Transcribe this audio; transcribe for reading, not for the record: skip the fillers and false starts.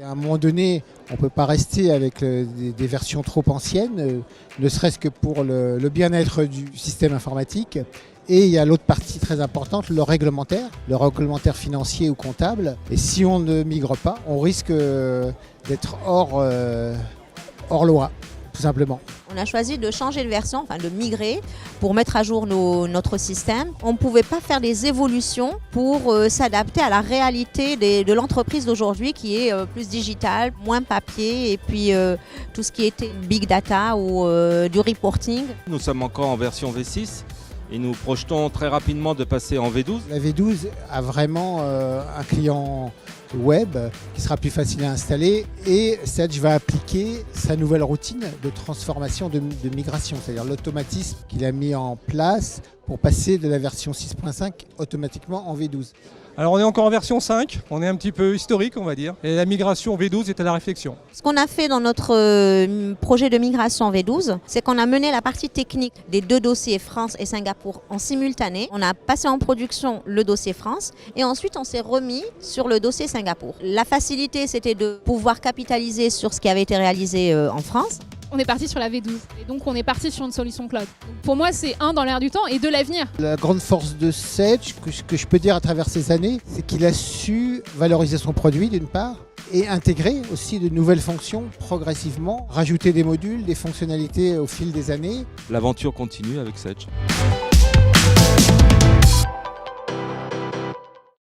À un moment donné, on ne peut pas rester avec des versions trop anciennes, ne serait-ce que pour le bien-être du système informatique. Et il y a l'autre partie très importante, le réglementaire financier ou comptable. Et si on ne migre pas, on risque d'être hors loi, tout simplement. On a choisi de changer de version, enfin de migrer pour mettre à jour notre système. On ne pouvait pas faire des évolutions pour s'adapter à la réalité de l'entreprise d'aujourd'hui qui est plus digitale, moins papier et puis tout ce qui était big data ou du reporting. Nous sommes encore en version V6 et nous projetons très rapidement de passer en V12. La V12 a vraiment un client web qui sera plus facile à installer et Sage va appliquer sa nouvelle routine de transformation de migration, c'est-à-dire l'automatisme qu'il a mis en place pour passer de la version 6.5 automatiquement en V12. Alors on est encore en version 5, on est un petit peu historique on va dire, et la migration V12 est à la réflexion. Ce qu'on a fait dans notre projet de migration V12, c'est qu'on a mené la partie technique des deux dossiers France et Singapour en simultané. On a passé en production le dossier France et ensuite on s'est remis sur le dossier Singapour. La facilité, c'était de pouvoir capitaliser sur ce qui avait été réalisé en France. On est parti sur la V12 et donc on est parti sur une solution cloud. Donc pour moi, c'est dans l'air du temps et de l'avenir. La grande force de Sage, que je peux dire à travers ces années, c'est qu'il a su valoriser son produit d'une part et intégrer aussi de nouvelles fonctions progressivement, rajouter des modules, des fonctionnalités au fil des années. L'aventure continue avec Sage.